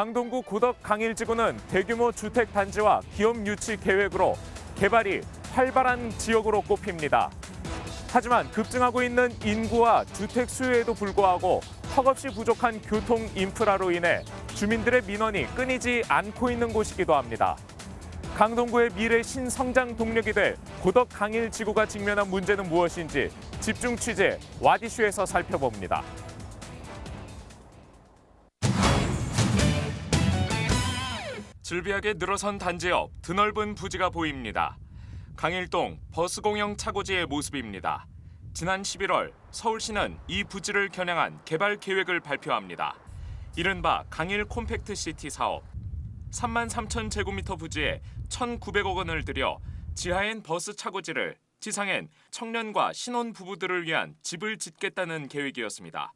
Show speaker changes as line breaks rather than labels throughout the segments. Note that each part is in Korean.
강동구 고덕 강일지구는 대규모 주택 단지와 기업 유치 계획으로 개발이 활발한 지역으로 꼽힙니다. 하지만 급증하고 있는 인구와 주택 수요에도 불구하고 턱없이 부족한 교통 인프라로 인해 주민들의 민원이 끊이지 않고 있는 곳이기도 합니다. 강동구의 미래 신성장 동력이 될 고덕 강일지구가 직면한 문제는 무엇인지 집중 취재 와디슈에서 살펴봅니다. 즐비하게 늘어선 단지 옆 드넓은 부지가 보입니다. 강일동 버스 공영 차고지의 모습입니다. 지난 11월 서울시는 이 부지를 겨냥한 개발 계획을 발표합니다. 이른바 강일 콤팩트 시티 사업. 3만 3천 제곱미터 부지에 1,900억 원을 들여 지하엔 버스 차고지를, 지상엔 청년과 신혼 부부들을 위한 집을 짓겠다는 계획이었습니다.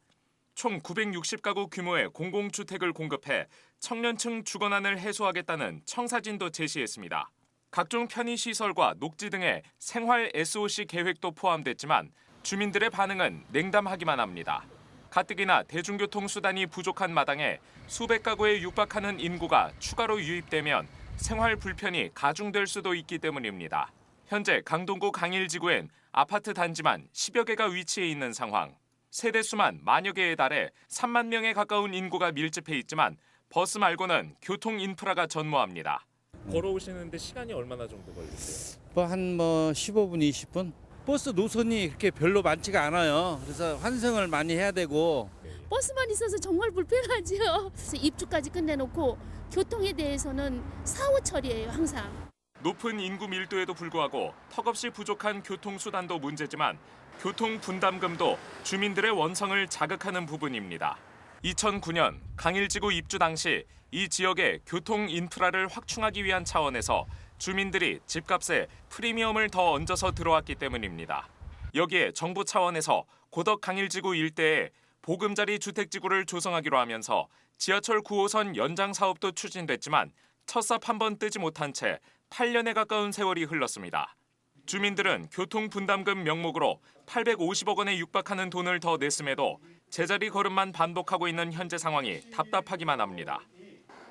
총 960가구 규모의 공공주택을 공급해 청년층 주거난을 해소하겠다는 청사진도 제시했습니다. 각종 편의시설과 녹지 등의 생활 SOC 계획도 포함됐지만 주민들의 반응은 냉담하기만 합니다. 가뜩이나 대중교통수단이 부족한 마당에 수백 가구에 육박하는 인구가 추가로 유입되면 생활 불편이 가중될 수도 있기 때문입니다. 현재 강동구 강일지구엔 아파트 단지만 10여 개가 위치해 있는 상황. 세대수만 만여 개에 달해 3만 명에 가까운 인구가 밀집해 있지만 버스 말고는 교통 인프라가 전무합니다. 걸어오시는데 시간이 얼마나 정도 걸리세요?
한 15분, 20분? 버스 노선이 그렇게 별로 많지가 않아요. 그래서 환승을 많이 해야 되고.
버스만 있어서 정말 불편하지요. 그래서 입주까지 끝내놓고 교통에 대해서는 사후 처리예요, 항상.
높은 인구 밀도에도 불구하고 턱없이 부족한 교통수단도 문제지만 교통 분담금도 주민들의 원성을 자극하는 부분입니다. 2009년 강일지구 입주 당시 이 지역의 교통 인프라를 확충하기 위한 차원에서 주민들이 집값에 프리미엄을 더 얹어서 들어왔기 때문입니다. 여기에 정부 차원에서 고덕 강일지구 일대에 보금자리 주택지구를 조성하기로 하면서 지하철 9호선 연장 사업도 추진됐지만 첫 삽 한 번 뜨지 못한 채 8년에 가까운 세월이 흘렀습니다. 주민들은 교통 분담금 명목으로 850억 원에 육박하는 돈을 더 냈음에도 제자리 걸음만 반복하고 있는 현재 상황이 답답하기만 합니다.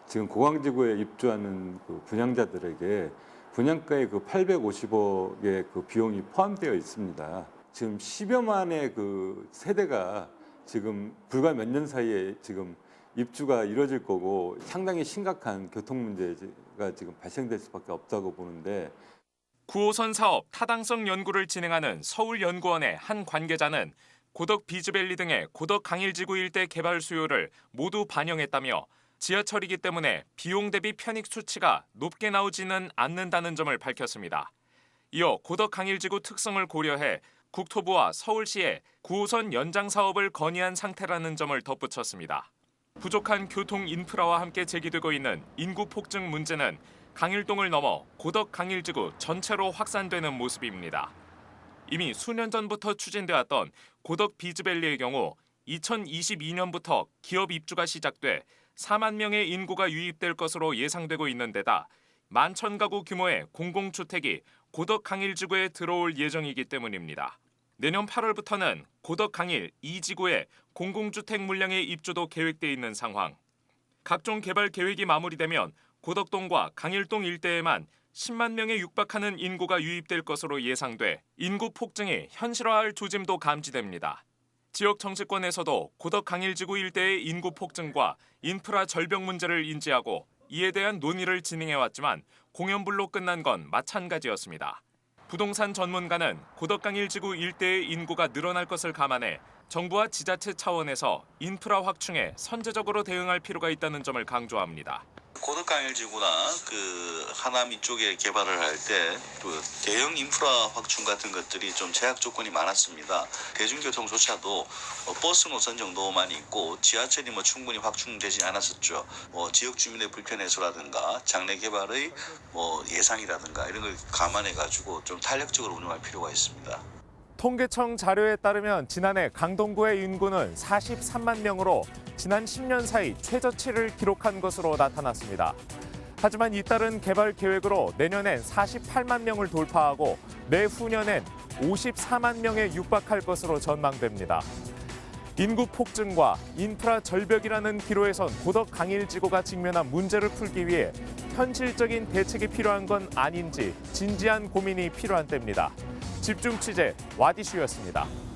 지금 고강지구에 입주하는 그 분양자들에게 분양가의 그 850억의 그 비용이 포함되어 있습니다. 지금 10여만의 그 세대가 지금 불과 몇 년 사이에 지금 입주가 이루어질 거고 상당히 심각한 교통 문제가 지금 발생될 수밖에 없다고 보는데
9호선 사업 타당성 연구를 진행하는 서울연구원의 한 관계자는 고덕 비즈밸리 등의 고덕 강일지구 일대 개발 수요를 모두 반영했다며 지하철이기 때문에 비용 대비 편익 수치가 높게 나오지는 않는다는 점을 밝혔습니다. 이어 고덕 강일지구 특성을 고려해 국토부와 서울시에 9호선 연장 사업을 건의한 상태라는 점을 덧붙였습니다. 부족한 교통 인프라와 함께 제기되고 있는 인구 폭증 문제는 강일동을 넘어 고덕 강일지구 전체로 확산되는 모습입니다. 이미 수년 전부터 추진되었던 고덕 비즈밸리의 경우 2022년부터 기업 입주가 시작돼 4만 명의 인구가 유입될 것으로 예상되고 있는 데다 11,000가구 규모의 공공주택이 고덕 강일지구에 들어올 예정이기 때문입니다. 내년 8월부터는 고덕 강일 2지구에 공공주택 물량의 입주도 계획돼 있는 상황. 각종 개발 계획이 마무리되면 고덕동과 강일동 일대에만 10만 명에 육박하는 인구가 유입될 것으로 예상돼 인구 폭증이 현실화할 조짐도 감지됩니다. 지역 정치권에서도 고덕 강일지구 일대의 인구 폭증과 인프라 절벽 문제를 인지하고 이에 대한 논의를 진행해왔지만 공연불로 끝난 건 마찬가지였습니다. 부동산 전문가는 고덕 강일지구 일대의 인구가 늘어날 것을 감안해 정부와 지자체 차원에서 인프라 확충에 선제적으로 대응할 필요가 있다는 점을 강조합니다.
고덕 강일지구나 그 하남 이쪽에 개발을 할 때 그 대형 인프라 확충 같은 것들이 좀 제약 조건이 많았습니다. 대중교통조차도 버스 노선 정도만 있고 지하철이 충분히 확충되지 않았었죠. 지역 주민의 불편 해소라든가 장래 개발의 예상이라든가 이런 걸 감안해 가지고 좀 탄력적으로 운영할 필요가 있습니다.
통계청 자료에 따르면 지난해 강동구의 인구는 43만 명으로 지난 10년 사이 최저치를 기록한 것으로 나타났습니다. 하지만 잇따른 개발 계획으로 내년엔 48만 명을 돌파하고 내후년엔 54만 명에 육박할 것으로 전망됩니다. 인구 폭증과 인프라 절벽이라는 기로에 선 고덕 강일지구가 직면한 문제를 풀기 위해 현실적인 대책이 필요한 건 아닌지 진지한 고민이 필요한 때입니다. 집중 취재 와디슈였습니다.